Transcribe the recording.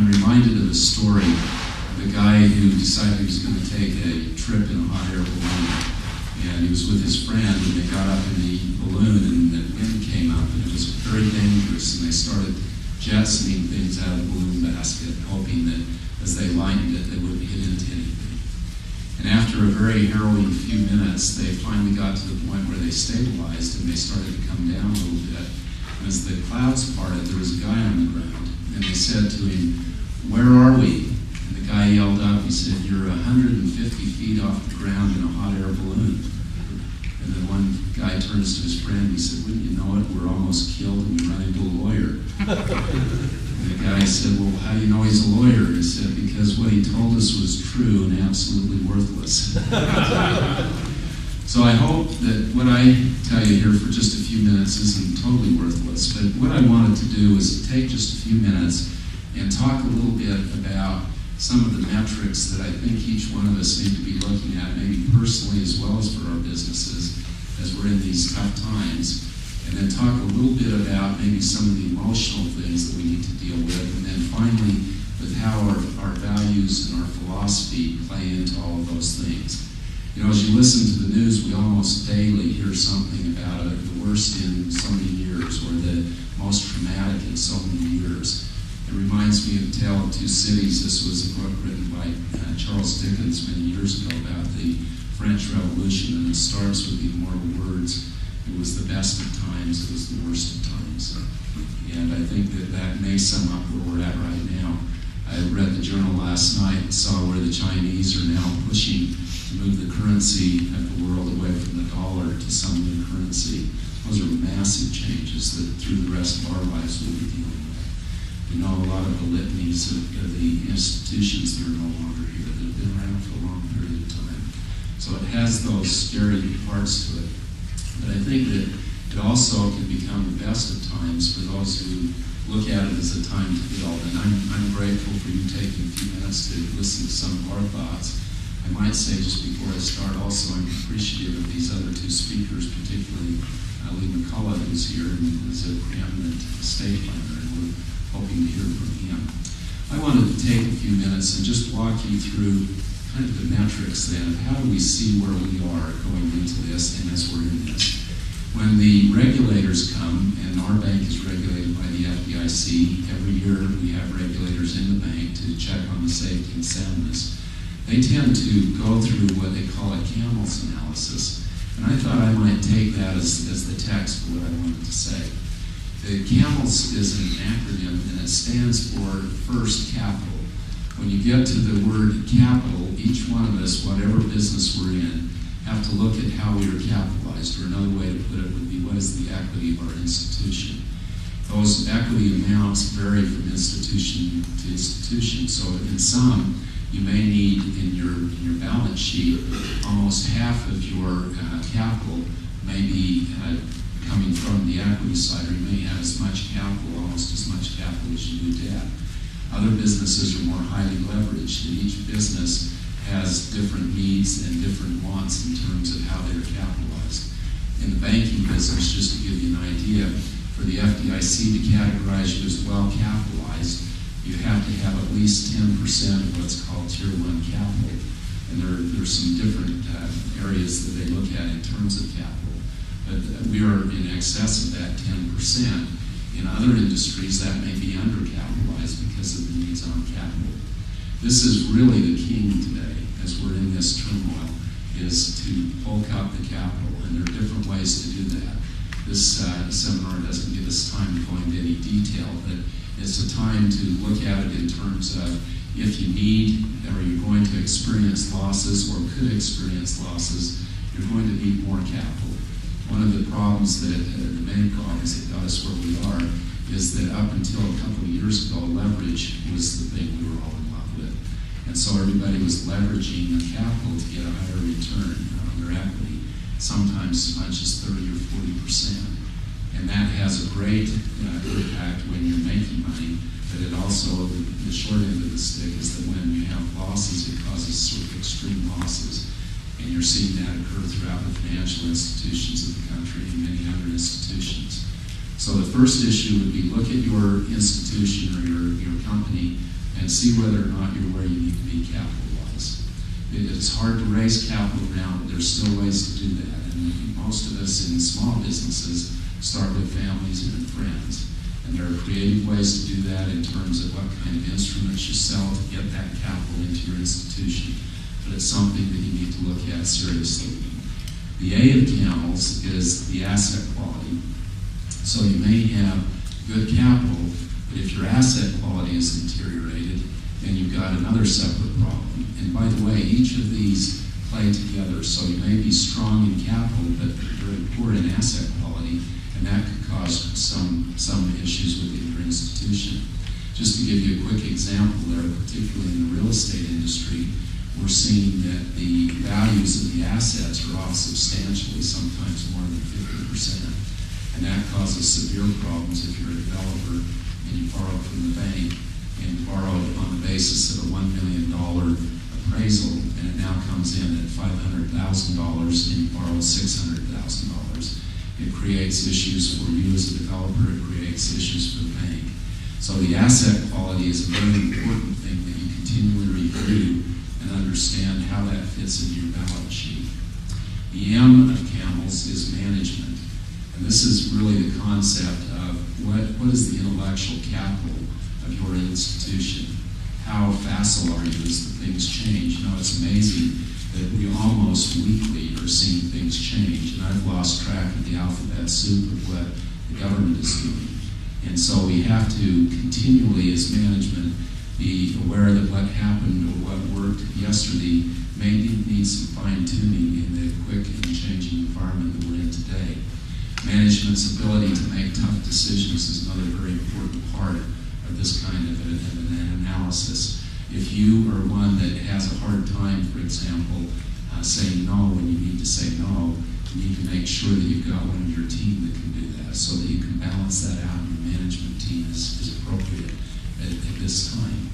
I'm reminded of a story of a guy who decided he was going to take a trip in a hot air balloon. And he was with his friend, and they got up in the balloon, and the wind came up, and it was very dangerous. And they started jettisoning things out of the balloon basket, hoping that as they lightened it, they wouldn't hit into anything. And after a very harrowing few minutes, they finally got to the point where they stabilized, and they started to come down a little bit. And as the clouds parted, there was a guy on the ground, and they said to him, "Where are we?" And the guy yelled up, he said, "You're 150 feet off the ground in a hot air balloon." And then one guy turns to his friend, he said, "Wouldn't you know it, we're almost killed and we run into a lawyer." And the guy said, "Well, how do you know he's a lawyer?" He said, "Because what he told us was true and absolutely worthless." So I hope that what I tell you here for just a few minutes isn't totally worthless, but what I wanted to do is take just a few minutes and talk a little bit about some of the metrics that I think each one of us need to be looking at, maybe personally as well as for our businesses as we're in these tough times, and then talk a little bit about maybe some of the emotional things that we need to deal with, and then finally with how our values and our philosophy play into all of those things. You know, as you listen to the news, we almost daily hear something about the worst in so many years, or the most traumatic in so many years. It reminds me of Tale of Two Cities. This was a book written by Charles Dickens many years ago about the French Revolution, and it starts with the immortal words, "It was the best of times, it was the worst of times." And I think that may sum up where we're at right now. I read the journal last night and saw where the Chinese are now pushing to move the currency of the world away from the dollar to some new currency. Those are massive changes that through the rest of our lives we'll be dealing with. We know a lot of the litanies of the institutions that are no longer here, that have been around for a long period of time. So it has those scary parts to it. But I think that it also can become the best of times for those who look at it as a time to build. And I'm grateful for you taking a few minutes to listen to some of our thoughts. I might say just before I start also, I'm appreciative of these other two speakers, particularly Lee McCullough, who's here and is a preeminent estate planner, and we're hoping to hear from him. I wanted to take a few minutes and just walk you through kind of the metrics then of how do we see where we are going into this and as we're in this. When the regulators come, and our bank is regulated by the FDIC, every year we have regulators in the bank to check on the safety and soundness. They tend to go through what they call a CAMELS analysis. And I thought I might take that as the text for what I wanted to say. The CAMELS is an acronym, and it stands for First Capital. When you get to the word capital, each one of us, whatever business we're in, have to look at how we are capitalized, or another way to put it would be, what is the equity of our institution? Those equity amounts vary from institution to institution. So in some, you may need in your balance sheet almost half of your capital may be coming from the equity side, or you may have as much capital, almost as much capital as you do debt. Other businesses are more highly leveraged, and each business has different needs and different wants in terms of how they're capitalized. In the banking business, just to give you an idea, for the FDIC to categorize you as well capitalized, you have to have at least 10% of what's called Tier 1 capital. And there's some different areas that they look at in terms of capital. But we are in excess of that 10%. In other industries, that may be undercapitalized because of the needs on capital. This is really the king today, as we're in this turmoil, is to bulk up the capital, and there are different ways to do that. This seminar doesn't give us time to go into any detail, but it's a time to look at it in terms of if you need, or you're going to experience losses, or could experience losses, you're going to need more capital. One of the problems the many problems that got us where we are is that up until a couple of years ago, leverage was the thing we were all in love with. And so everybody was leveraging the capital to get a higher return on their equity, sometimes as much as 30 or 40%. And that has a great impact when you're making money, but it also, the short end of the stick is that when you have losses, it causes sort of extreme losses. And you're seeing that occur throughout the financial institutions of the country and many other institutions. So the first issue would be look at your institution or your company and see whether or not you're where you need to be capital-wise. It's hard to raise capital now, but there's still ways to do that. And most of us in small businesses start with families and friends. And there are creative ways to do that in terms of what kind of instruments you sell to get that capital into your institution. But it's something that you need to look at seriously. The A of camels is the asset quality. So you may have good capital, but if your asset quality is deteriorated, then you've got another separate problem. And by the way, each of these play together. So you may be strong in capital, but very poor in asset quality, and that could cause some issues within your institution. Just to give you a quick example there, particularly in the real estate industry, we're seeing that the values of the assets are off substantially, sometimes more than 50%. And that causes severe problems if you're a developer and you borrow from the bank and borrowed on the basis of a $1 million appraisal, and it now comes in at $500,000 and you borrow $600,000. It creates issues for you as a developer, it creates issues for the bank. So the asset quality is a very important thing that you continually review and understand how that fits into your balance sheet. The M of camels is management. And this is really the concept of what is the intellectual capital of your institution? How facile are you as the things change? You know, it's amazing that we almost weekly are seeing things change, and I've lost track of the alphabet soup of what the government is doing. And so we have to continually, as management, be aware that what happened or what worked yesterday may need some fine-tuning in the quick and changing environment that we're in today. Management's ability to make tough decisions is another very important part of this kind of an analysis. If you are one that has a hard time, for example, saying no when you need to say no, you need to make sure that you've got one of your team that can do that so that you can balance that out and your management team is appropriate at this time.